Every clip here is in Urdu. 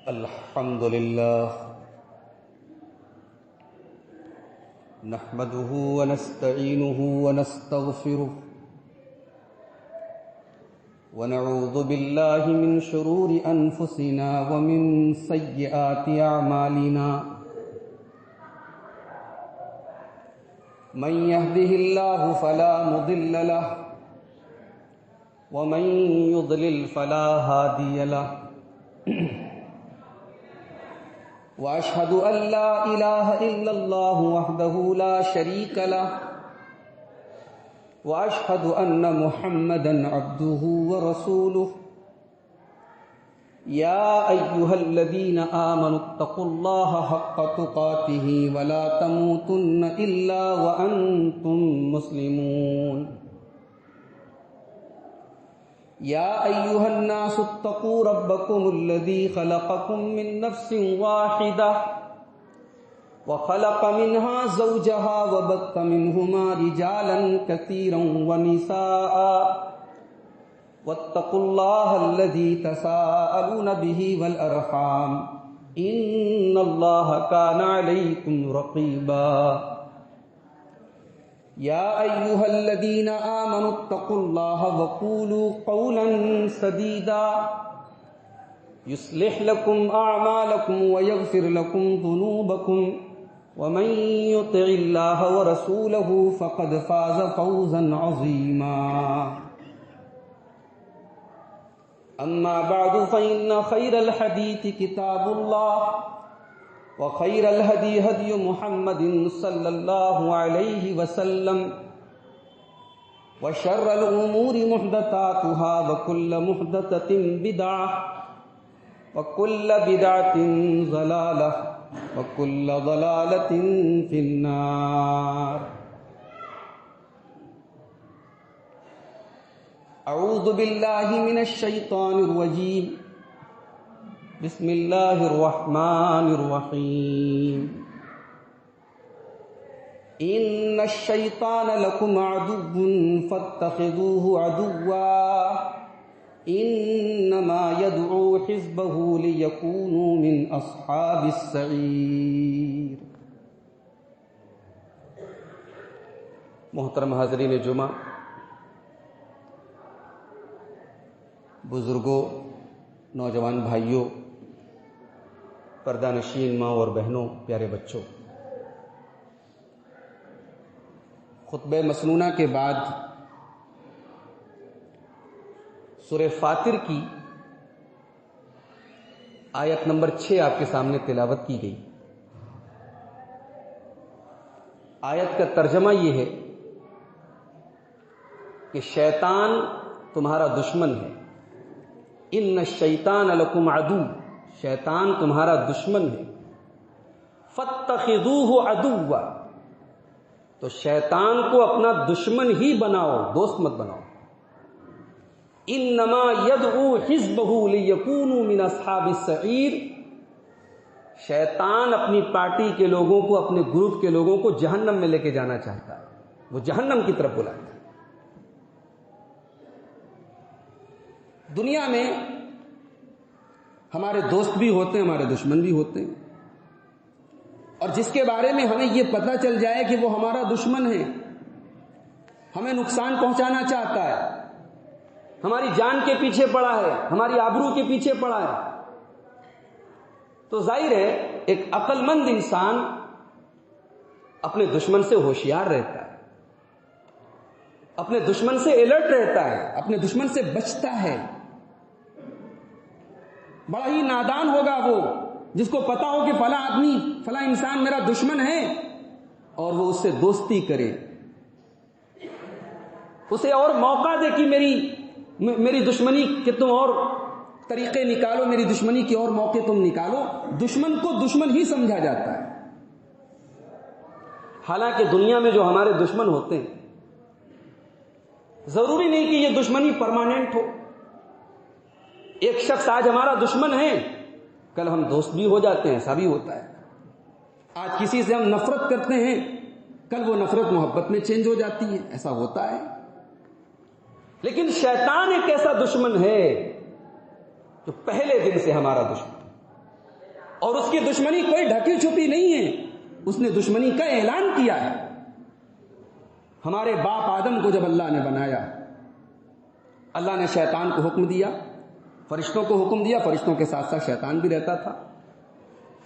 الحمد لله نحمده ونستعينه ونستغفره ونعوذ بالله من شرور أنفسنا ومن سيئات أعمالنا من يهده الله فلا مضل له ومن يضلل فلا هادي له وأشهد أن لا إله إلا الله وحده لا شريك له وأشهد أن محمدا عبده ورسوله يا أيها الذين آمنوا اتقوا الله حق تقاته ولا تموتن إلا وأنتم مسلمون يا أيها الناس اتقوا ربكم الذي خلقكم من نفس واحدة وخلق منها زوجها وبث منهما رجالا كثيرا ونساء واتقوا الله الذي تساءلون به والأرحام إن الله كان عليكم رقيبا يا أيها الذين آمنوا اتقوا الله وقولوا قولا سديدا يصلح لكم أعمالكم ويغفر لكم ذنوبكم ومن يطع الله ورسوله فقد فاز فوزا عظيما أما بعد فإن خير الحديث كتاب الله وخير الهدي هدي محمد صلى الله عليه وسلم وشر الأمور محدثاتها وكل محدثة بدعة وكل بدعة ضلالة وكل ضلالة في النار. أعوذ بالله من الشيطان الرجيم. بسم اللہ الرحمن الرحیم. ان الشیطان لکم عدو فاتخذوه عدوا انما يدعو حزبه ليكونوا من اصحاب السعیر. محترم حاضرین جمعہ، بزرگوں، نوجوان بھائیوں، پردہ نشین ماں اور بہنوں، پیارے بچوں، خطبہ مسنونہ کے بعد سورہ فاطر کی آیت نمبر 6 آپ کے سامنے تلاوت کی گئی. آیت کا ترجمہ یہ ہے کہ شیطان تمہارا دشمن ہے. ان الشیطان لکم عدو، شیطان تمہارا دشمن ہے. فاتخذوہ عدوا، تو شیطان کو اپنا دشمن ہی بناؤ، دوست مت بناؤ. انما یدعو حزبہ لیکونوا من اصحاب السعیر، شیطان اپنی پارٹی کے لوگوں کو، اپنے گروپ کے لوگوں کو جہنم میں لے کے جانا چاہتا ہے، وہ جہنم کی طرف بلاتا ہے. دنیا میں ہمارے دوست بھی ہوتے ہیں، ہمارے دشمن بھی ہوتے ہیں، اور جس کے بارے میں ہمیں یہ پتہ چل جائے کہ وہ ہمارا دشمن ہے، ہمیں نقصان پہنچانا چاہتا ہے، ہماری جان کے پیچھے پڑا ہے، ہماری آبرو کے پیچھے پڑا ہے، تو ظاہر ہے ایک عقل مند انسان اپنے دشمن سے ہوشیار رہتا ہے، اپنے دشمن سے الرٹ رہتا ہے، اپنے دشمن سے بچتا ہے. بڑا ہی نادان ہوگا وہ جس کو پتا ہو کہ فلاں آدمی، فلاں انسان میرا دشمن ہے اور وہ اس سے دوستی کرے، اسے اور موقع دے کہ میری دشمنی کے تم اور طریقے نکالو، میری دشمنی کے اور موقع تم نکالو. دشمن کو دشمن ہی سمجھا جاتا ہے. حالانکہ دنیا میں جو ہمارے دشمن ہوتے ہیں، ضروری نہیں کہ یہ دشمنی پرماننٹ ہو. ایک شخص آج ہمارا دشمن ہے، کل ہم دوست بھی ہو جاتے ہیں، ایسا بھی ہوتا ہے. آج کسی سے ہم نفرت کرتے ہیں، کل وہ نفرت محبت میں چینج ہو جاتی ہے، ایسا ہوتا ہے. لیکن شیطان ایک ایسا دشمن ہے جو پہلے دن سے ہمارا دشمن. اور اس کی دشمنی کوئی ڈھکی چھپی نہیں ہے، اس نے دشمنی کا اعلان کیا ہے۔ ہمارے باپ آدم کو جب اللہ نے بنایا، اللہ نے شیطان کو حکم دیا، فرشتوں کو حکم دیا، فرشتوں کے ساتھ ساتھ شیطان بھی رہتا تھا۔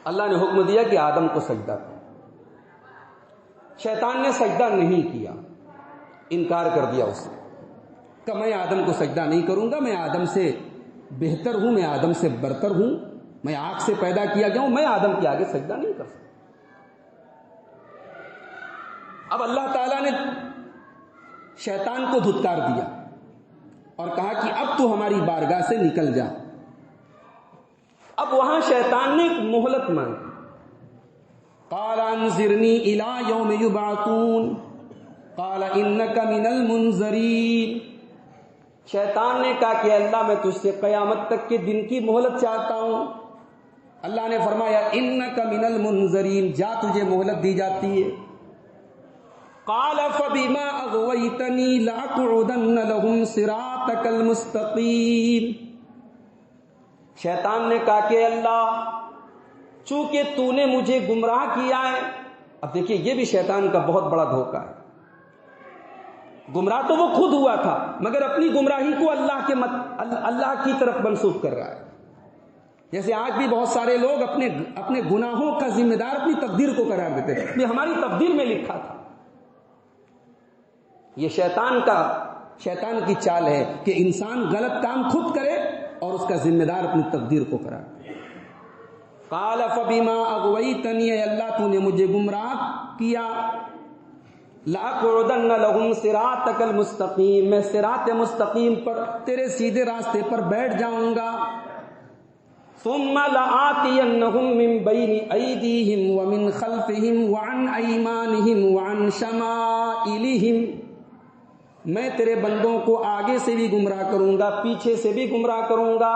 اللہ نے حکم دیا کہ آدم کو سجدہ کرو، شیطان نے سجدہ نہیں کیا، انکار کر دیا اس نے، کہ میں آدم کو سجدہ نہیں کروں گا، میں آدم سے بہتر ہوں، میں آدم سے برتر ہوں، میں آگ سے پیدا کیا گیا ہوں، میں آدم کے آگے سجدہ نہیں کر سکتا۔ اب اللہ تعالیٰ نے شیطان کو دھتکار دیا اور کہا کہ اب تو ہماری بارگاہ سے نکل جا۔ اب وہاں شیطان نے ایک مہلت مانگی، قال انظرنی الی یوم یبعثون قال انک من المنظرین۔ شیطان نے کہا کہ اللہ میں تجھ سے قیامت تک کے دن کی مہلت چاہتا ہوں۔ اللہ نے فرمایا انک من المنظرین، جا تجھے مہلت دی جاتی ہے۔ قال فبما اغویتنی لاقعدن لهم صراطک المستقیم۔ شیطان نے کہا کہ اللہ چونکہ تو نے مجھے گمراہ کیا ہے۔ اب دیکھیے یہ بھی شیطان کا بہت بڑا دھوکہ ہے، گمراہ تو وہ خود ہوا تھا مگر اپنی گمراہی کو اللہ کی طرف منسوب کر رہا ہے۔ جیسے آج بھی بہت سارے لوگ اپنے گناہوں کا ذمہ دار اپنی تقدیر کو قرار دیتے ہیں، یہ ہماری تقدیر میں لکھا تھا۔ یہ شیطان کی چال ہے کہ انسان غلط کام خود کرے اور اس کا ذمہ دار اپنی تقدیر کو قرار دے۔ قال فبما اغویتنی، اے اللہ تو نے مجھے گمراہ کیا، لاقعدن لهم صراطک المستقیم، میں صراط مستقیم پر تیرے سیدھے راستے پر بیٹھ جاؤں گا۔ ثم لآتینہم من بین ایدیہم ومن خلفہم وعن ایمانہم وعن شمائلہم، میں تیرے بندوں کو آگے سے بھی گمراہ کروں گا، پیچھے سے بھی گمراہ کروں گا،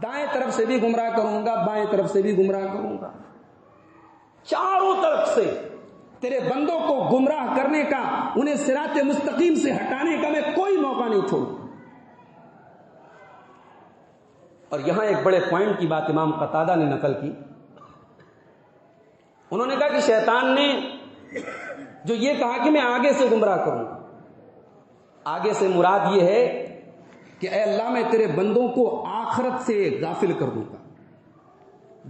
دائیں طرف سے بھی گمراہ کروں گا، بائیں طرف سے بھی گمراہ کروں گا، چاروں طرف سے تیرے بندوں کو گمراہ کرنے کا، انہیں صراط مستقیم سے ہٹانے کا میں کوئی موقع نہیں چھوڑوں۔ اور یہاں ایک بڑے پوائنٹ کی بات امام قتادہ نے نقل کی، انہوں نے کہا کہ شیطان نے جو یہ کہا کہ میں آگے سے گمراہ کروں گا، آگے سے مراد یہ ہے کہ اے اللہ میں تیرے بندوں کو آخرت سے غافل کر دوں گا،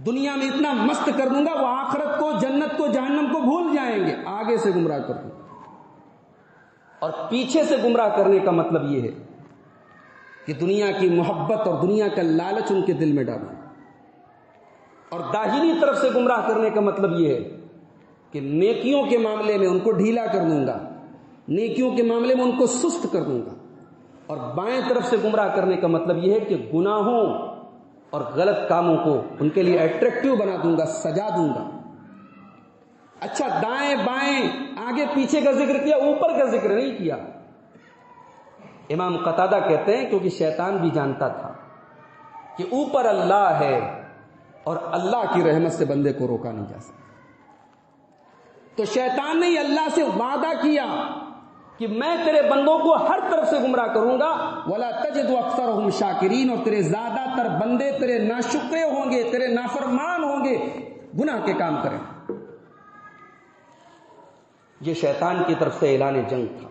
دنیا میں اتنا مست کر دوں گا وہ آخرت کو، جنت کو، جہنم کو بھول جائیں گے، آگے سے گمراہ کر دوں گا۔ اور پیچھے سے گمراہ کرنے کا مطلب یہ ہے کہ دنیا کی محبت اور دنیا کا لالچ ان کے دل میں ڈالوں گا، اور داہنی طرف سے گمراہ کرنے کا مطلب یہ ہے کہ نیکیوں کے معاملے میں ان کو ڈھیلا کر دوں گا، نیکیوں کے معاملے میں ان کو سست کر دوں گا، اور بائیں طرف سے گمراہ کرنے کا مطلب یہ ہے کہ گناہوں اور غلط کاموں کو ان کے لیے اٹریکٹیو بنا دوں گا، سجا دوں گا۔ اچھا، دائیں بائیں آگے پیچھے کا ذکر کیا، اوپر کا ذکر نہیں کیا۔ امام قتادہ کہتے ہیں کیونکہ شیطان بھی جانتا تھا کہ اوپر اللہ ہے اور اللہ کی رحمت سے بندے کو روکا نہیں جا سکتا، تو شیطان نے اللہ سے وعدہ کیا کہ میں تیرے بندوں کو ہر طرف سے گمراہ کروں گا، وَلَا تَجِدُ أَكْثَرَهُمْ شَاكِرِينَ، اور تیرے زیادہ تر بندے تیرے ناشکرے ہوں گے، تیرے نافرمان ہوں گے، گناہ کے کام کریں۔ یہ شیطان کی طرف سے اعلان جنگ تھا،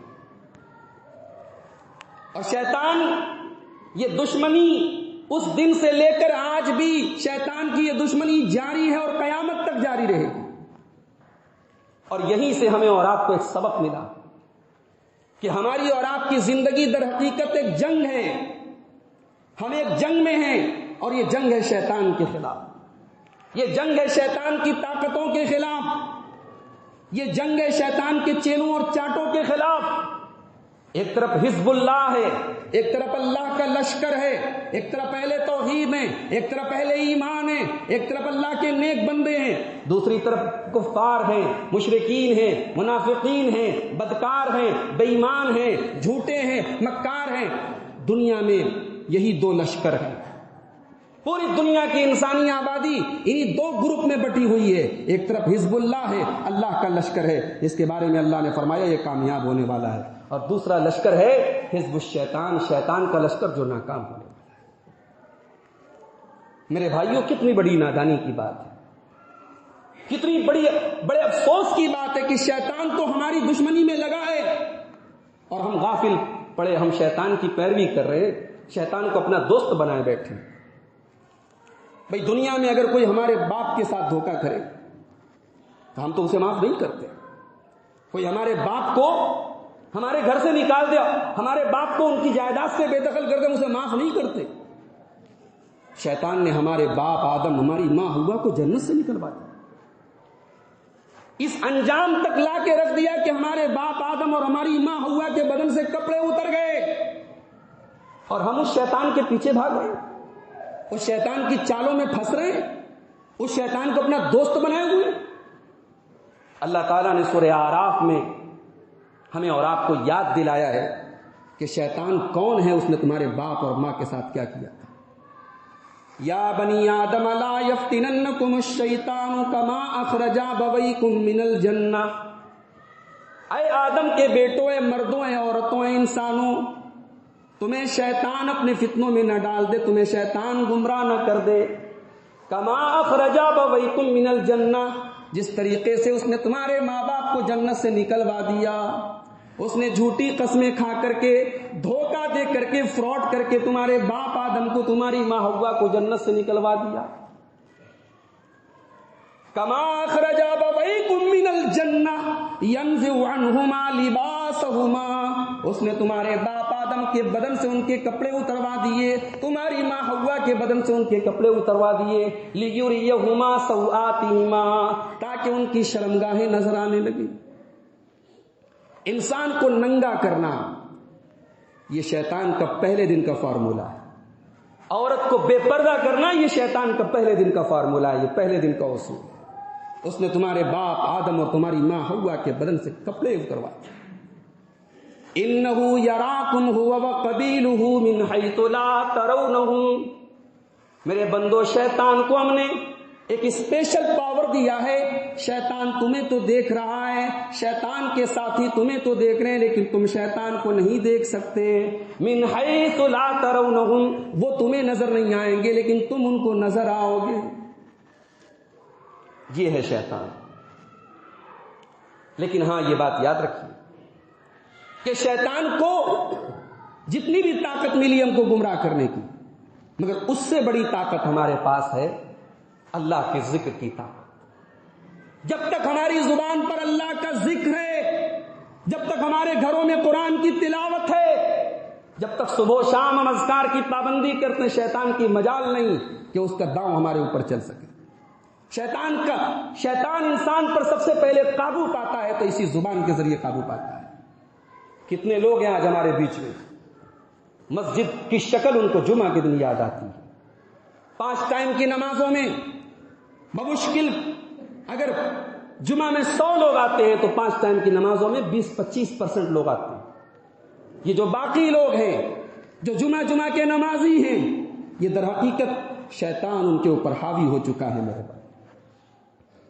اور شیطان یہ دشمنی اس دن سے لے کر آج بھی شیطان کی یہ دشمنی جاری ہے اور قیامت تک جاری رہے گی۔ اور یہیں سے ہمیں اور آپ کو ایک سبق ملا کہ ہماری اور آپ کی زندگی در حقیقت ایک جنگ ہے، ہم ایک جنگ میں ہیں، اور یہ جنگ ہے شیطان کے خلاف، یہ جنگ ہے شیطان کی طاقتوں کے خلاف، یہ جنگ ہے شیطان کے چیلوں اور چاٹوں کے خلاف۔ ایک طرف حزب اللہ ہے، ایک طرف اللہ کا لشکر ہے، ایک طرف اہل توحید ہیں، ایک طرف اہل ایمان ہیں، ایک طرف اللہ کے نیک بندے ہیں، دوسری طرف کفار ہیں، مشرکین ہیں، منافقین ہیں، بدکار ہیں، بے ایمان ہیں، جھوٹے ہیں، مکار ہیں۔ دنیا میں یہی دو لشکر ہیں، پوری دنیا کی انسانی آبادی انہی دو گروپ میں بٹی ہوئی ہے، ایک طرف حزب اللہ ہے، اللہ کا لشکر ہے جس کے بارے میں اللہ نے فرمایا یہ کامیاب ہونے والا ہے، اور دوسرا لشکر ہے حزب الشیطان، شیطان کا لشکر جو ناکام ہونے والا ہے۔ میرے بھائیوں، کتنی بڑی نادانی کی بات ہے کتنی بڑے افسوس کی بات ہے کہ شیطان تو ہماری دشمنی میں لگا ہے اور ہم غافل پڑے، ہم شیطان کی پیروی کر رہے ہیں، شیطان کو اپنا دوست بنائے بیٹھے۔ بھئی دنیا میں اگر کوئی ہمارے باپ کے ساتھ دھوکہ کرے تو ہم تو اسے معاف نہیں کرتے۔ کوئی ہمارے باپ کو ہمارے گھر سے نکال دیا، ہمارے باپ کو ان کی جائیداد سے بے دخل کر دے، اسے معاف نہیں کرتے۔ شیطان نے ہمارے باپ آدم، ہماری ماں حوا کو جنت سے نکلوا دیا، اس انجام تک لا کے رکھ دیا کہ ہمارے باپ آدم اور ہماری ماں حوا کے بدن سے کپڑے اتر گئے اور ہم اس شیطان کے پیچھے بھاگ رہے، اس شیطان کی چالوں میں پھنس رہے ہیں، اس شیطان کو اپنا دوست بنائے ہوئے۔ اللہ تعالیٰ نے سورہ اعراف میں ہمیں اور آپ کو یاد دلایا ہے کہ شیطان کون ہے، اس نے تمہارے باپ اور ماں کے ساتھ کیا کیا تھا۔ یا بنی آدم لا یفتننکم الشیطان کما اخرج ابویکم من الجنہ، اے آدم کے بیٹوں، اے مردوں، اے عورتوں، اے انسانوں، تمہیں شیطان اپنے فتنوں میں نہ ڈال دے، تمہیں شیطان گمراہ نہ کر دے۔ کما اخرج ابویکم من الجنہ، جس طریقے سے اس نے تمہارے ماں باپ کو جنت سے نکلوا دیا، اس نے جھوٹی قسمیں کھا کر کے، دھوکہ دے کر کے، فراڈ کر کے تمہارے باپ آدم کو، تمہاری ماں حوا کو جنت سے نکلوا دیا۔ کما اخرج ابویکم من الجنہ ینزع عنہما لباسہما، اس نے تمہارے باپ آدم کے بدن سے ان کے کپڑے اتروا دیے، تمہاری ماں حوا کے بدن سے ان کے کپڑے اتروا دیے، لیریہما سوآتہما، تاکہ ان کی شرمگاہیں نظر آنے لگی۔ انسان کو ننگا کرنا یہ شیطان کا پہلے دن کا فارمولہ ہے، عورت کو بے پردہ کرنا یہ شیطان کا پہلے دن کا فارمولہ ہے، یہ پہلے دن کا اصول ہے۔ اس نے تمہارے باپ آدم اور تمہاری ماں حوا کے بدن سے کپڑے اتروائے۔ انہ یراکم هو وقبیلہ من حیث لا ترونہم، میرے بندو شیطان کو ہم نے ایک اسپیشل پاور دیا ہے، شیطان تمہیں تو دیکھ رہا ہے، شیطان کے ساتھی تمہیں تو دیکھ رہے ہیں، لیکن تم شیطان کو نہیں دیکھ سکتے۔ من حیث لا ترونہم، وہ تمہیں نظر نہیں آئیں گے لیکن تم ان کو نظر آؤ گے۔ یہ ہے شیطان۔ لیکن ہاں یہ بات یاد رکھیے کہ شیطان کو جتنی بھی طاقت ملی ہم کو گمراہ کرنے کی، مگر اس سے بڑی طاقت ہمارے پاس ہے اللہ کے ذکر کی طاقت۔ جب تک ہماری زبان پر اللہ کا ذکر ہے، جب تک ہمارے گھروں میں قرآن کی تلاوت ہے، جب تک صبح و شام ہم اذکار کی پابندی کرتے ہیں، شیطان کی مجال نہیں کہ اس کا داؤں ہمارے اوپر چل سکے۔ شیطان انسان پر سب سے پہلے قابو پاتا ہے تو اسی زبان کے ذریعے قابو پاتا ہے۔ کتنے لوگ ہیں آج ہمارے بیچ میں، مسجد کی شکل ان کو جمعہ کے دن یاد آتی ہے، 5 ٹائم کی نمازوں میں بمشکل اگر جمعہ میں 100 لوگ آتے ہیں تو 5 ٹائم کی نمازوں میں 20-25% لوگ آتے ہیں۔ یہ جو باقی لوگ ہیں جو جمعہ کے نمازی ہیں، یہ در حقیقت شیطان ان کے اوپر حاوی ہو چکا ہے۔ میرے بھائی،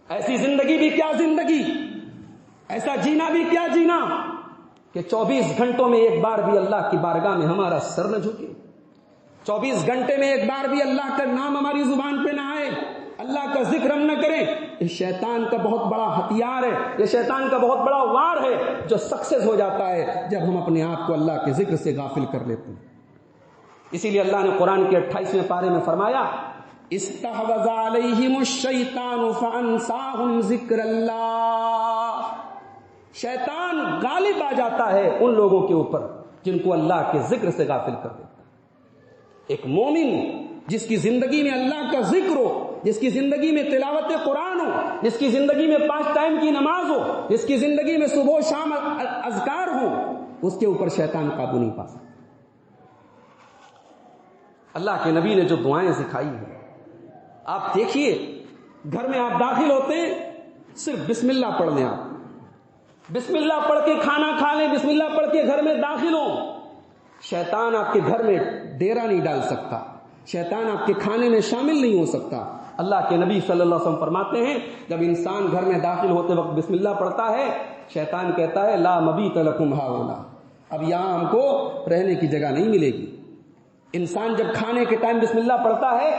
ایسی زندگی بھی کیا زندگی، ایسا جینا بھی کیا جینا کہ 24 گھنٹوں میں ایک بار بھی اللہ کی بارگاہ میں ہمارا سر نہ جھکے، 24 گھنٹے میں ایک بار بھی اللہ کا نام ہماری زبان پہ نہ آئے، اللہ کا ذکر ہم نہ کریں۔ یہ شیطان کا بہت بڑا ہتھیار ہے، یہ شیطان کا بہت بڑا وار ہے جو سکسیس ہو جاتا ہے جب ہم اپنے آپ کو اللہ کے ذکر سے غافل کر لیتے ہیں۔ اسی لیے اللہ نے قرآن کے 28ویں پارے میں فرمایا، استحوذ علیہم الشیطان فانساہم ذکر اللہ، شیطان غالب آ جاتا ہے ان لوگوں کے اوپر جن کو اللہ کے ذکر سے غافل کر دیتا ہے۔ ایک مومن جس کی زندگی میں اللہ کا ذکر ہو، جس کی زندگی میں تلاوت قرآن ہو، جس کی زندگی میں 5 ٹائم کی نماز ہو، جس کی زندگی میں صبح و شام اذکار ہو، اس کے اوپر شیطان قابو نہیں پا سکتا۔ اللہ کے نبی نے جو دعائیں سکھائی ہیں، آپ دیکھیے گھر میں آپ داخل ہوتے ہیں، صرف بسم اللہ پڑھ لیں، آپ بسم اللہ پڑھ کے کھانا کھا لیں، بسم اللہ پڑھ کے گھر میں داخل ہوں، شیطان آپ کے گھر میں ڈیرا نہیں ڈال سکتا، شیطان آپ کے کھانے میں شامل نہیں ہو سکتا۔ اللہ کے نبی صلی اللہ علیہ وسلم فرماتے ہیں جب انسان گھر میں داخل ہوتے وقت بسم اللہ پڑھتا ہے، شیطان کہتا ہے لا مبیت لکم ہاؤلا، اب یہاں ہم کو رہنے کی جگہ نہیں ملے گی، انسان جب کھانے کے ٹائم بسم اللہ پڑھتا ہے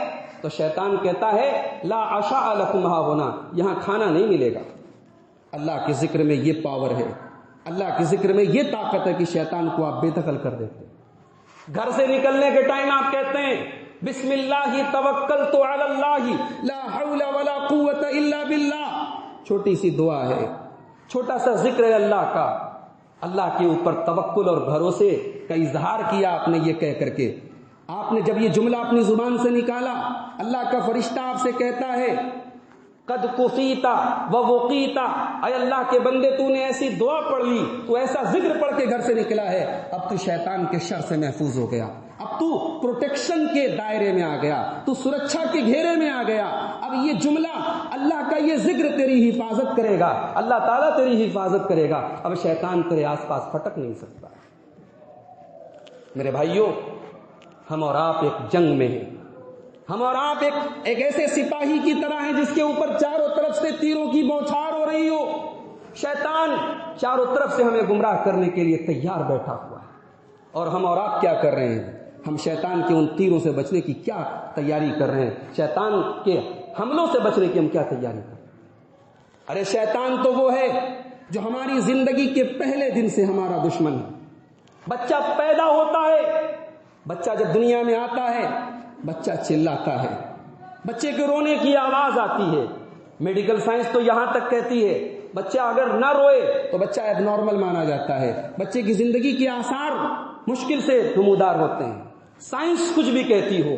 تو شیطان کہتا ہے لا عشاء لکم ہا ہونا، یہاں کھانا نہیں ملے گا۔ اللہ کے ذکر میں یہ پاور ہے، اللہ کے ذکر میں یہ طاقت ہے کہ شیطان کو آپ بے دخل کر دیتے ہیں۔ گھر سے نکلنے کے ٹائم آپ کہتے ہیں بسم اللہ توکلت علی اللہ لا حول ولا قوت الا باللہ، چھوٹی سی دعا ہے، چھوٹا سا ذکر ہے اللہ کا، اللہ کے اوپر توکل اور بھروسے کا اظہار کیا آپ نے یہ کہہ کر کے۔ آپ نے جب یہ جملہ اپنی زبان سے نکالا، اللہ کا فرشتہ آپ سے کہتا ہے قد کفیتا ووقیتا، اے اللہ کے بندے تو نے ایسی دعا پڑھ لی، تو ایسا ذکر پڑھ کے گھر سے نکلا ہے، اب تو شیطان کے شر سے محفوظ ہو گیا، اب تو پروٹیکشن کے دائرے میں آ گیا، تو سرکشا کے گھیرے میں آ گیا۔ اب یہ جملہ اللہ کا یہ ذکر تیری حفاظت کرے گا، اللہ تعالیٰ تیری حفاظت کرے گا، اب شیطان تیرے آس پاس پھٹک نہیں سکتا۔ میرے بھائیوں، ہم اور آپ ایک جنگ میں ہیں، ہم اور آپ ایک ایسے سپاہی کی طرح ہیں جس کے اوپر چاروں طرف سے تیروں کی بوچھار ہو رہی ہو، شیطان چاروں طرف سے ہمیں گمراہ کرنے کے لیے تیار بیٹھا ہوا ہے، اور ہم اور آپ کیا کر رہے ہیں؟ ہم شیطان کے ان تیروں سے بچنے کی کیا تیاری کر رہے ہیں؟ شیطان کے حملوں سے بچنے کی ہم کیا تیاری کر رہے ہیں؟ ارے شیطان تو وہ ہے جو ہماری زندگی کے پہلے دن سے ہمارا دشمن ہے۔ بچہ پیدا ہوتا ہے، بچہ جب دنیا میں آتا ہے بچہ چلاتا ہے، بچے کے رونے کی آواز آتی ہے، میڈیکل سائنس تو یہاں تک کہتی ہے بچہ اگر نہ روئے تو بچہ ایب نارمل مانا جاتا ہے، بچے کی زندگی کے آثار مشکل سے نمودار ہوتے ہیں۔ سائنس کچھ بھی کہتی ہو،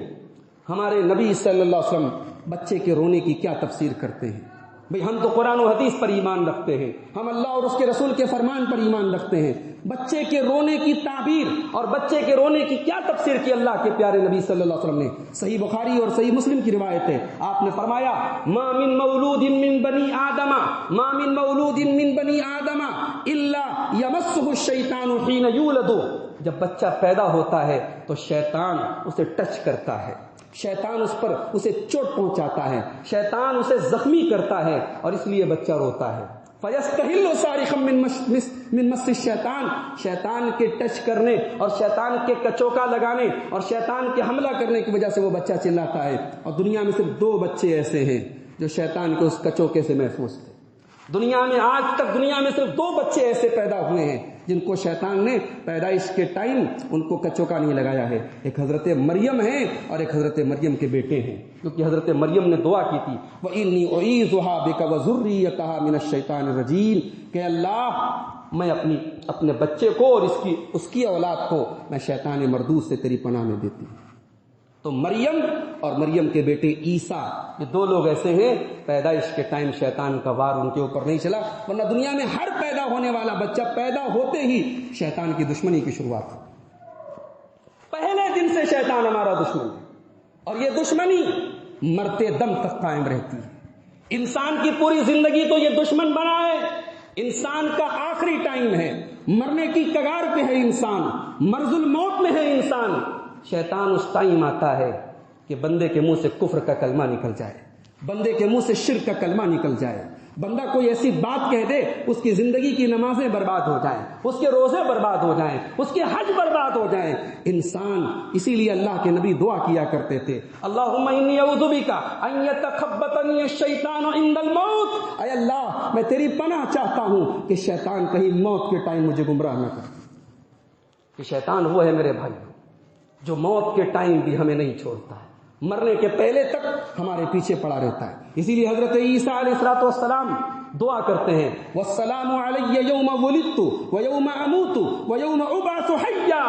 ہمارے نبی صلی اللہ علیہ وسلم بچے کے رونے کی کیا تفسیر کرتے ہیں؟ بھئی ہم تو قرآن و حدیث پر ایمان رکھتے ہیں، ہم اللہ اور اس کے رسول کے فرمان پر ایمان رکھتے ہیں، بچے کے رونے کی تعبیر اور بچے کے رونے کی کیا تفسیر کی اللہ کے پیارے نبی صلی اللہ علیہ وسلم نے؟ صحیح بخاری اور صحیح مسلم کی روایت ہے، آپ نے فرمایا ما من مولود من بنی آدم ما من مولود من بنی آدم الا یمسہ الشیطان حین یولد، جب بچہ پیدا ہوتا ہے تو شیطان اسے ٹچ کرتا ہے، شیطان اسے چوٹ پہنچاتا ہے، شیطان اسے زخمی کرتا ہے، اور اس لیے بچہ روتا ہے۔ فَيَسْتَحِلُّ صَارِخًا مِّن مَسِّ الشَّيْطَانِ، شیطان کے ٹچ کرنے اور شیطان کے کچوکا لگانے اور شیطان کے حملہ کرنے کی وجہ سے وہ بچہ چلاتا ہے۔ اور دنیا میں صرف 2 بچے ایسے ہیں جو شیطان کے اس کچوکے سے محفوظ تھے۔ دنیا میں آج تک دنیا میں صرف 2 بچے ایسے پیدا ہوئے ہیں جن کو شیطان نے پیدائش کے ٹائم ان کو کچوکا نہیں لگایا ہے، ایک حضرت مریم ہے اور ایک حضرت مریم کے بیٹے ہیں، کیونکہ حضرت مریم نے دعا کی تھی وَإِنِّي أُعِيذُهَا بِكَ وَذُرِّيَّتَهَا مِنَ الشَّيْطَانِ الرَّجِيمِ، کہ اللہ میں اپنے بچے کو اور اس کی اولاد کو میں شیطان مردود سے تیری پناہ میں دیتی ہوں۔ تو مریم اور مریم کے بیٹے عیسیٰ، یہ 2 لوگ ایسے ہیں پیدائش کے ٹائم شیطان کا وار ان کے اوپر نہیں چلا، ورنہ دنیا میں ہر پیدا ہونے والا بچہ پیدا ہوتے ہی شیطان کی دشمنی کی شروعات ہے۔ پہلے دن سے شیطان ہمارا دشمن ہے، اور یہ دشمنی مرتے دم تک قائم رہتی ہے۔ انسان کی پوری زندگی تو یہ دشمن بنا ہے، انسان کا آخری ٹائم ہے، مرنے کی کگار پہ ہے انسان، مرض الموت میں ہے انسان، شیطان اس ٹائم آتا ہے کہ بندے کے منہ سے کفر کا کلمہ نکل جائے، بندے کے منہ سے شرک کا کلمہ نکل جائے، بندہ کوئی ایسی بات کہہ دے اس کی زندگی کی نمازیں برباد ہو جائیں، اس کے روزے برباد ہو جائیں، اس کے حج برباد ہو جائیں۔ انسان اسی لیے اللہ کے نبی دعا کیا کرتے تھے اللہم انی اعوذ بک ان یتخبطنی الشیطان عند الموت، اے اللہ میں تیری پناہ چاہتا ہوں کہ شیطان کہیں موت کے ٹائم مجھے گمراہ نہ کر۔ کہ شیطان وہ ہے میرے بھائی جو موت کے ٹائم بھی ہمیں نہیں چھوڑتا ہے، مرنے کے پہلے تک ہمارے پیچھے پڑا رہتا ہے۔ اسی لیے حضرت عیسیٰ علیہ السلام دعا کرتے ہیں والسلام علی یوم ولدت ویوم اموت ویوم ابعث حیا،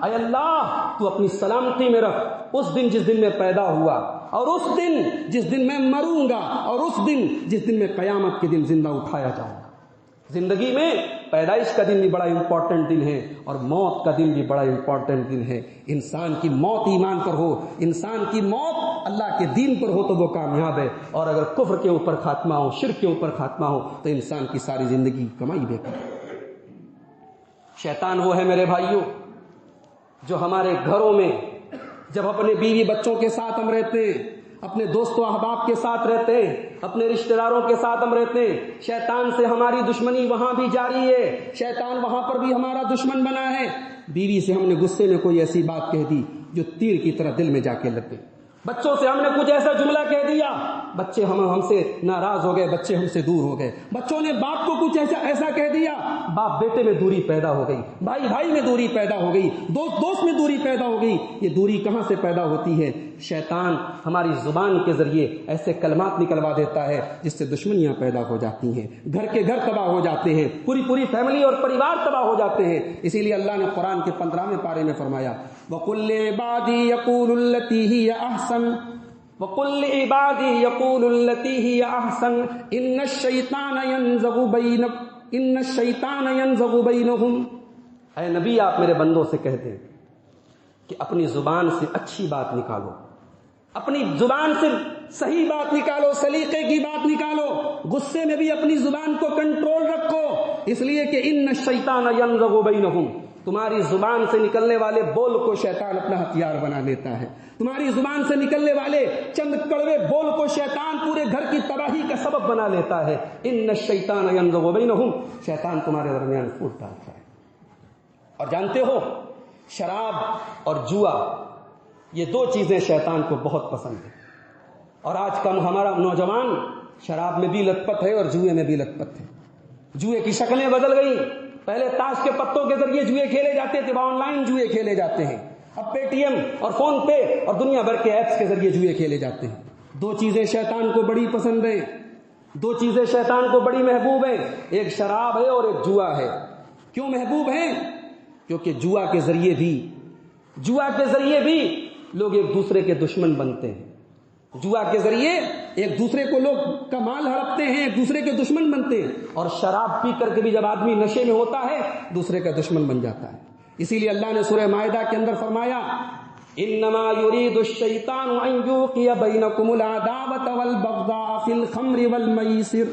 اے اللہ تو اپنی سلامتی میں رکھ اس دن جس دن میں پیدا ہوا، اور اس دن جس دن میں مروں گا، اور اس دن جس دن میں قیامت کے دن زندہ اٹھایا جاؤں گا۔ زندگی میں پیدائش کا دن بھی بڑا امپورٹنٹ دن ہے، اور موت کا دن بھی بڑا امپورٹنٹ دن ہے۔ انسان کی موت ایمان پر ہو، انسان کی موت اللہ کے دین پر ہو تو وہ کامیاب ہے، اور اگر کفر کے اوپر خاتمہ ہو، شرک کے اوپر خاتمہ ہو تو انسان کی ساری زندگی کمائی بیکار ہے۔ شیطان وہ ہے میرے بھائیوں جو ہمارے گھروں میں جب اپنے بیوی بچوں کے ساتھ ہم رہتے ہیں، اپنے دوست و احباب کے ساتھ رہتے ہیں، اپنے رشتہ داروں کے ساتھ ہم رہتے ہیں، شیطان سے ہماری دشمنی وہاں بھی جاری ہے، شیطان وہاں پر بھی ہمارا دشمن بنا ہے۔ بیوی سے ہم نے غصے میں کوئی ایسی بات کہہ دی جو تیر کی طرح دل میں جا کے لگ گئی، بچوں سے ہم نے کچھ ایسا جملہ کہہ دیا، بچے ہم سے ناراض ہو گئے، بچے ہم سے دور ہو گئے، بچوں نے باپ کو کچھ ایسا کہہ دیا، باپ بیٹے میں دوری پیدا ہو گئی، بھائی بھائی میں دوری پیدا ہو گئی، دوست میں دوری پیدا ہو گئی۔ یہ دوری کہاں سے پیدا ہوتی ہے؟ شیطان ہماری زبان کے ذریعے ایسے کلمات نکلوا دیتا ہے جس سے دشمنیاں پیدا ہو جاتی ہیں، گھر کے گھر تباہ ہو جاتے ہیں، پوری فیملی اور پریوار تباہ ہو جاتے ہیں۔ اسی لیے اللہ نے قرآن کے 15ویں پارے میں فرمایا وَقُلْ لِعِبَادِي يَقُولُ الَّتِي هِيَ أَحْسَنُ وَقُلْ لِعِبَادِي يَقُولُ الَّتِي هِيَ أَحْسَنُ إِنَّ الشَّيْطَانَ يَنزَغُ بَيْنَهُمْ۔ اے نبی آپ میرے بندوں سے کہہ دیں کہ اپنی زبان سے اچھی بات نکالو، اپنی زبان سے صحیح بات نکالو، سلیقے کی بات نکالو، غصے میں بھی اپنی زبان کو کنٹرول رکھو، اس لیے کہ ان الشیطان ینزغ بینہم، تمہاری زبان سے نکلنے والے بول کو شیطان اپنا ہتھیار بنا لیتا ہے، تمہاری زبان سے نکلنے والے چند کڑوے بول کو شیطان پورے گھر کی تباہی کا سبب بنا لیتا ہے۔ ان الشیطان ینزغ بینہم، شیطان تمہارے درمیان پھوٹ ڈالتا ہے۔ اور جانتے ہو شراب اور جوا یہ دو چیزیں شیطان کو بہت پسند ہیں، اور آج کا ہمارا نوجوان شراب میں بھی لت پت ہے اور جوئے میں بھی لت پت ہے۔ جوئے کی شکلیں بدل گئی، پہلے تاش کے پتوں کے ذریعے جوئے کھیلے جاتے تھے، آن لائن جوئے کھیلے جاتے ہیں، اب پے ٹی ایم اور فون پے اور دنیا بھر کے ایپس کے ذریعے جوئے کھیلے جاتے ہیں۔ دو چیزیں شیطان کو بڑی پسند ہیں، دو چیزیں شیطان کو بڑی محبوب ہیں، ایک شراب ہے اور ایک جوا ہے۔ کیوں محبوب ہیں؟ کیونکہ جوا کے ذریعے بھی لوگ ایک دوسرے کے دشمن بنتے ہیں، جوا کے ذریعے ایک دوسرے کو لوگ کا مال ہڑپتے ہیں، ایک دوسرے کے دشمن بنتے ہیں، اور شراب پی کر کے بھی جب آدمی نشے میں ہوتا ہے دوسرے کا دشمن بن جاتا ہے۔ اسی لیے اللہ نے سورہ مائدہ کے اندر فرمایا انما يريد الشيطان ان يوقع بينكم العداوة والبغضاء في الخمر والميسر،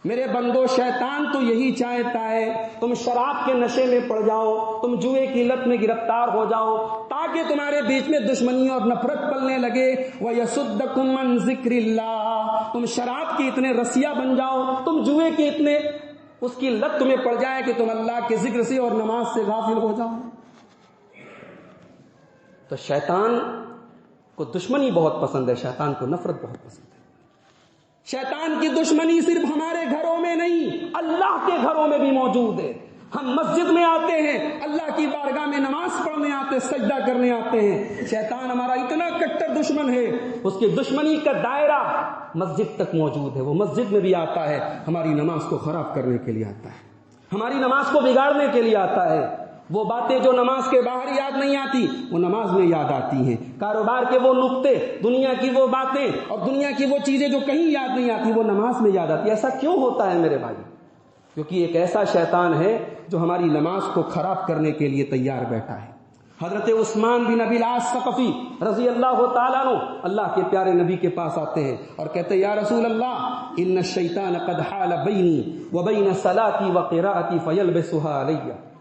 میرے بندو شیطان تو یہی چاہتا ہے تم شراب کے نشے میں پڑ جاؤ، تم جوئے کی لت میں گرفتار ہو جاؤ، تاکہ تمہارے بیچ میں دشمنی اور نفرت پلنے لگے، وَيَصُدَّكُمْ عَنْ ذِكْرِ اللَّهِ، تم شراب کے اتنے رسیا بن جاؤ، تم جوئے کے اتنے اس کی لت تمہیں پڑ جائے کہ تم اللہ کے ذکر سے اور نماز سے غافل ہو جاؤ۔ تو شیطان کو دشمنی بہت پسند ہے، شیطان کو نفرت بہت پسند ہے۔ شیطان کی دشمنی صرف ہمارے گھروں میں نہیں، اللہ کے گھروں میں بھی موجود ہے۔ ہم مسجد میں آتے ہیں، اللہ کی بارگاہ میں نماز پڑھنے آتے، سجدہ کرنے آتے ہیں، شیطان ہمارا اتنا کٹر دشمن ہے، اس کی دشمنی کا دائرہ مسجد تک موجود ہے، وہ مسجد میں بھی آتا ہے، ہماری نماز کو خراب کرنے کے لیے آتا ہے، ہماری نماز کو بگاڑنے کے لیے آتا ہے۔ وہ باتیں جو نماز کے باہر یاد نہیں آتی وہ نماز میں یاد آتی ہیں، کاروبار کے وہ نقطے، دنیا کی وہ باتیں اور دنیا کی وہ چیزیں جو کہیں یاد نہیں آتی وہ نماز میں یاد آتی۔ ایسا کیوں ہوتا ہے میرے بھائی؟ کیونکہ ایک ایسا شیطان ہے جو ہماری نماز کو خراب کرنے کے لیے تیار بیٹھا ہے۔ حضرت عثمان بن ابی العاص ثقفی رضی اللہ تعالیٰ عنہ اللہ کے پیارے نبی کے پاس آتے ہیں اور کہتے ہیں یا رسول اللہ ان الشیطان قد حال بینی وبین صلاتی وقراءتی فیلبسها علی۔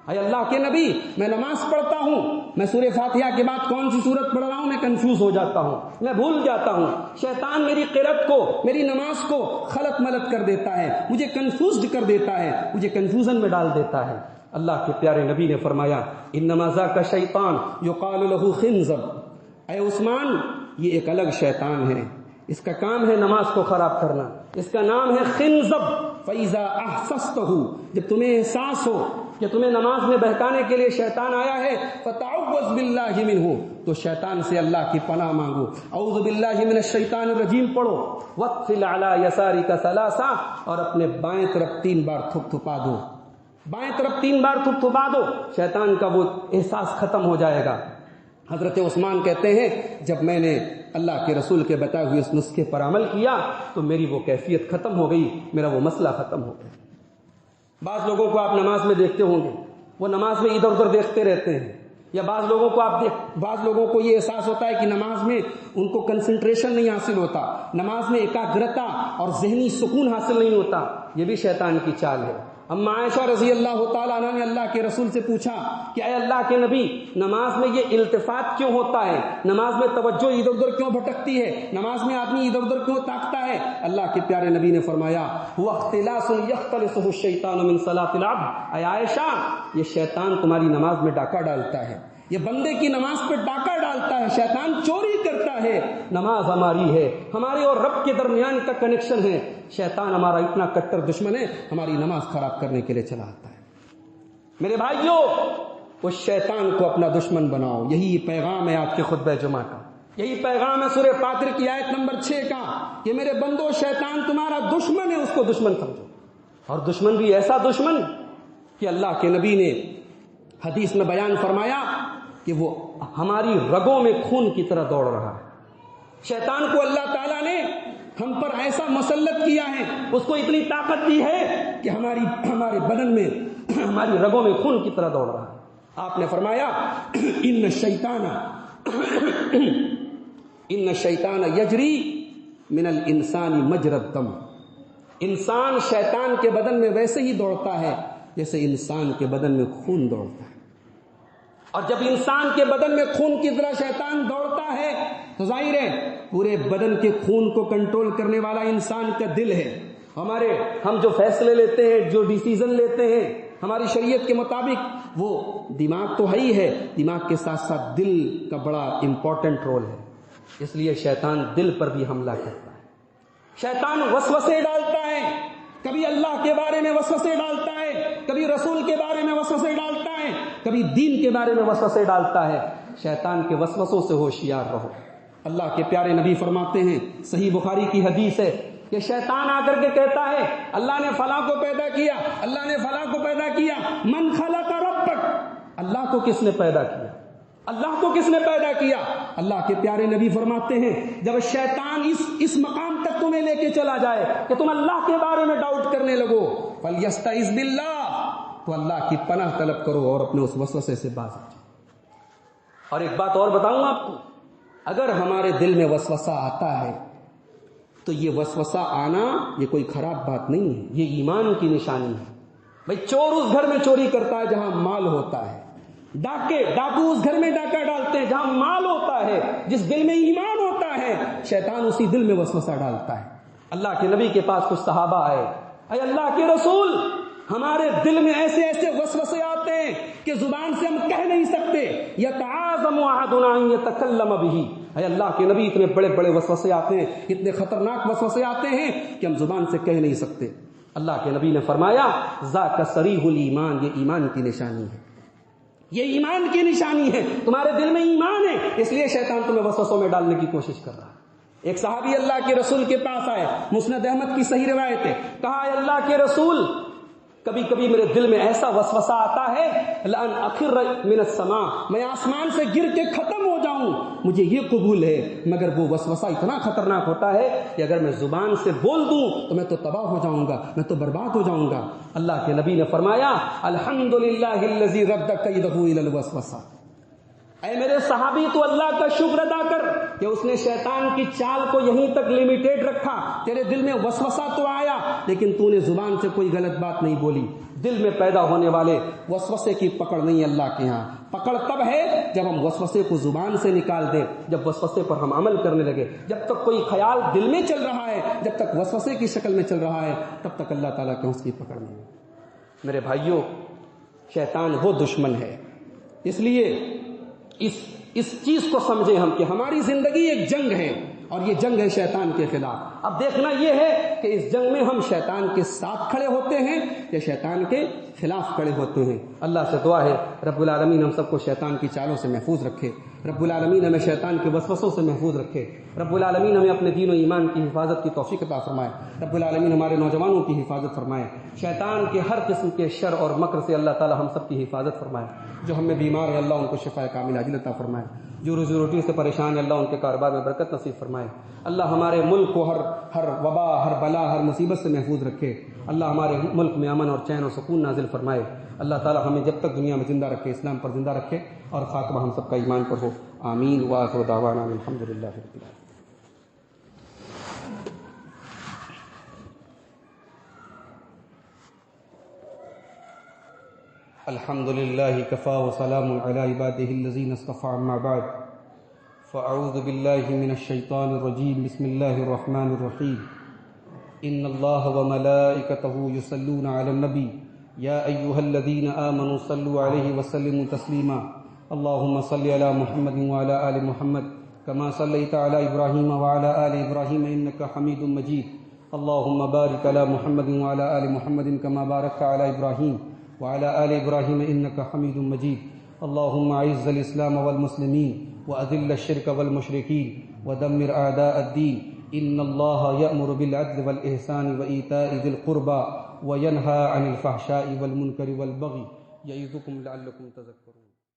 اے اللہ کے نبی، میں نماز پڑھتا ہوں، میں سورہ فاتحہ کے بعد کون سی سورت پڑھ رہا ہوں میں کنفیوز ہو جاتا ہوں، میں بھول جاتا ہوں، شیطان میری قرات کو، میری نماز کو خلط ملط کر دیتا ہے، مجھے کنفیوزڈ کر دیتا ہے، مجھے کنفیوژن میں ڈال دیتا ہے۔ اللہ کے پیارے نبی نے فرمایا انما ذاک شیطان یقال له خنزب، اے عثمان یہ ایک الگ شیطان ہے، اس کا کام ہے نماز کو خراب کرنا، اس کا نام ہے خنزب۔ فَإِذَا أَحْسَسْتَهُ، جب تمہیں احساس ہو کہ تمہیں نماز میں بہکانے کے لیے شیطان آیا ہے فَتَعَوَّذْ بِاللَّهِ مِنْهُ، تو شیطان سے اللہ کی پناہ مانگو، اعوذ باللہ من الشیطان الرجیم پڑھو، وَاتْفِلْ عَلَى يَسَارِكَ ثَلَاثًا، اور اپنے بائیں طرف 3 بار تھپ تھپا دو، بائیں طرف 3 بار تھپ تھپا دو، شیطان کا وہ احساس ختم ہو جائے گا۔ حضرت عثمان کہتے ہیں جب میں نے اللہ کے رسول کے بتائے ہوئے اس نسخے پر عمل کیا تو میری وہ کیفیت ختم ہو گئی، میرا وہ مسئلہ ختم ہو گیا۔ بعض لوگوں کو آپ نماز میں دیکھتے ہوں گے وہ نماز میں ادھر ادھر دیکھتے رہتے ہیں، یا بعض لوگوں کو یہ احساس ہوتا ہے کہ نماز میں ان کو کنسنٹریشن نہیں حاصل ہوتا، نماز میں ایکاگرتا اور ذہنی سکون حاصل نہیں ہوتا، یہ بھی شیطان کی چال ہے۔ اما عائشہ رضی اللہ تعالیٰ عنہ نے اللہ کے رسول سے پوچھا کہ اے اللہ کے نبی، نماز میں یہ التفات کیوں ہوتا ہے؟ نماز میں توجہ ادھر ادھر کیوں بھٹکتی ہے؟ نماز میں آدمی ادھر ادھر کیوں تاکتا ہے؟ اللہ کے پیارے نبی نے فرمایا هو اختلاس یختلسه الشیطان من صلاۃ العبد، اے عائشہ یہ شیطان تمہاری نماز میں ڈاکہ ڈالتا ہے، یہ بندے کی نماز پہ ڈاکہ ڈالتا ہے، شیطان چوری کرتا ہے۔ نماز ہماری ہے، ہمارے اور رب کے درمیان کا کنیکشن ہے، شیطان ہمارا اتنا کٹر دشمن ہے، ہماری نماز خراب کرنے کے لیے چلا آتا ہے۔ میرے بھائیوں، اس شیطان کو اپنا دشمن بناؤ، یہی پیغام ہے آج کے خطبہ جمعہ کا، یہی پیغام ہے سورہ فاطر کی آیت نمبر 6 کا کہ میرے بندو شیطان تمہارا دشمن ہے، اس کو دشمن سمجھو، اور دشمن بھی ایسا دشمن کہ اللہ کے نبی نے حدیث میں بیان فرمایا کہ وہ ہماری رگوں میں خون کی طرح دوڑ رہا ہے۔ شیطان کو اللہ تعالیٰ نے ہم پر ایسا مسلط کیا ہے، اس کو اتنی طاقت دی ہے کہ ہمارے بدن میں ہماری رگوں میں خون کی طرح دوڑ رہا ہے۔ آپ نے فرمایا ان الشیطان یجری من الانسان مجری الدم، انسان شیطان کے بدن میں ویسے ہی دوڑتا ہے جیسے انسان کے بدن میں خون دوڑتا ہے، اور جب انسان کے بدن میں خون کی طرح شیطان دوڑتا ہے تو ظاہر ہے پورے بدن کے خون کو کنٹرول کرنے والا انسان کا دل ہے۔ ہم جو فیصلے لیتے ہیں، جو ڈیسیزن لیتے ہیں ہماری شریعت کے مطابق، وہ دماغ تو ہے ہی ہے، دماغ کے ساتھ ساتھ دل کا بڑا امپورٹنٹ رول ہے، اس لیے شیطان دل پر بھی حملہ کرتا ہے۔ شیطان وسوسے ڈالتا ہے، کبھی اللہ کے بارے میں وسوسے ڈالتا ہے، کبھی رسول کے بارے میں وسوسے ڈالتا ہے، کبھی دین کے بارے میں وسوسے ڈالتا ہے۔ شیطان کے وسوسوں سے ہوشیار رہو۔ اللہ کے پیارے نبی فرماتے ہیں، صحیح بخاری کی حدیث ہے کہ شیطان آ کر کے کہتا ہے اللہ نے فلاں کو پیدا کیا، اللہ نے فلاں کو پیدا کیا، من خلق ربک، اللہ کو کس نے پیدا کیا؟ اللہ کو کس نے پیدا کیا؟ اللہ کے پیارے نبی فرماتے ہیں جب شیطان اس مقام تک تمہیں لے کے چلا جائے کہ تم اللہ کے بارے میں ڈاؤٹ کرنے لگو، فَلْيَسْتَعِذْ بِاللَّهِ، تو اللہ کی پناہ طلب کرو اور اپنے اس وسوسے سے باز آ جاؤ۔ اور ایک بات اور بتاؤں آپ کو، اگر ہمارے دل میں وسوسہ آتا ہے تو یہ وسوسہ آنا یہ کوئی خراب بات نہیں ہے، یہ ایمان کی نشانی ہے۔ بھئی چور اس گھر میں چوری کرتا ہے جہاں مال ہوتا ہے، ڈاکو اس گھر میں ڈاکہ ڈالتے ہیں جہاں مال ہوتا ہے، جس دل میں ایمان ہوتا ہے شیطان اسی دل میں وسوسہ ڈالتا ہے۔ اللہ کے نبی کے پاس کچھ صحابہ آئے، اے اللہ کے رسول ہمارے دل میں ایسے ایسے وسوسے آتے ہیں کہ زبان سے ہم کہہ نہیں سکتے، یتعاظم احدنا ان یتکلم بہ، اے اللہ کے نبی اتنے بڑے بڑے وسوسے آتے ہیں، اتنے خطرناک وسوسے آتے ہیں کہ ہم زبان سے کہہ نہیں سکتے۔ اللہ کے نبی نے فرمایا ذاک صریح الایمان، یہ ایمان کی نشانی ہے، یہ ایمان کی نشانی ہے، تمہارے دل میں ایمان ہے، اس لیے شیطان تمہیں وسوسوں میں ڈالنے کی کوشش کر رہا ہے۔ ایک صحابی اللہ کے رسول کے پاس آئے، مسند احمد کی صحیح روایت ہے، کہا اے اللہ کے رسول کبھی کبھی میرے دل میں ایسا وسوسہ آتا ہے لأن أخر من السماء، میں آسمان سے گر کے ختم ہو جاؤں، مجھے یہ قبول ہے، مگر وہ وسوسہ اتنا خطرناک ہوتا ہے کہ اگر میں زبان سے بول دوں تو میں تو تباہ ہو جاؤں گا، میں تو برباد ہو جاؤں گا۔ اللہ کے نبی نے فرمایا الحمدللہ الذی رد کیدہ الی الوسوسہ، اے میرے صحابی تو اللہ کا شکر ادا کر کہ اس نے شیطان کی چال کو یہیں تک لمیٹیڈ رکھا، تیرے دل میں وسوسہ تو آیا لیکن تو نے زبان سے کوئی غلط بات نہیں بولی۔ دل میں پیدا ہونے والے وسوسے کی پکڑ نہیں اللہ کے ہاں، پکڑ تب ہے جب ہم وسوسے کو زبان سے نکال دیں، جب وسوسے پر ہم عمل کرنے لگے۔ جب تک کوئی خیال دل میں چل رہا ہے، جب تک وسوسے کی شکل میں چل رہا ہے، تب تک اللہ تعالیٰ کے اس کی پکڑ نہیں ہے۔ میرے بھائیوں، شیطان وہ دشمن ہے، اس لیے اس چیز کو سمجھیں ہم کہ ہماری زندگی ایک جنگ ہے اور یہ جنگ ہے شیطان کے خلاف۔ اب دیکھنا یہ ہے کہ اس جنگ میں ہم شیطان کے ساتھ کھڑے ہوتے ہیں یا شیطان کے خلاف کھڑے ہوتے ہیں۔ اللہ سے دعا ہے رب العالمین ہم سب کو شیطان کی چالوں سے محفوظ رکھے، رب العالمین ہمیں شیطان کے وسوسوں سے محفوظ رکھے، رب العالمین ہمیں اپنے دین و ایمان کی حفاظت کی توفیق عطا فرمائے، رب العالمین ہمارے نوجوانوں کی حفاظت فرمائے، شیطان کے ہر قسم کے شر اور مکر سے اللہ تعالی ہم سب کی حفاظت فرمائے۔ جو ہم میں بیمار ہے اللہ ان کو شفا کامل عاجل عطا فرمائے، جو روزی روٹی سے پریشان ہے اللہ ان کے کاروبار میں برکت نصیب فرمائے، اللہ ہمارے ملک کو ہر وبا، ہر بلا، ہر مصیبت سے محفوظ رکھے، اللہ ہمارے ملک میں امن اور چین اور سکون نازل فرمائے، اللہ تعالی ہمیں جب تک دنیا میں زندہ رکھے اسلام پر زندہ رکھے اور خاتمہ ہم سب کا ایمان پر ہو، آمین وآخر دعوانا الحمدللہ رب العالمین۔ الحمد لله كفى وسلام على عباده الذين اصطفى أما بعد فأعوذ بالله من الشيطان الرجيم بسم الله الرحمن الرحيم إن الله وملائكته يصلون على النبي يا أيها الذين آمنوا صلوا عليه وسلموا تسليما اللهم صل على محمد وعلى آل محمد كما صليت على إبراهيم وعلى آل إبراهيم إنك حميد مجيد اللهم بارك على محمد وعلى آل محمد كما باركت على إبراهيم وعلى آل إبراهيم إنك حميد مجيد اللهم أعز الإسلام والمسلمين وأذل الشرك والمشركين ودمر أعداء الدين إن الله يأمر بالعدل والإحسان وإيتاء ذي القربى وينهى عن الفحشاء والمنكر والبغي يعظكم لعلكم تذكرون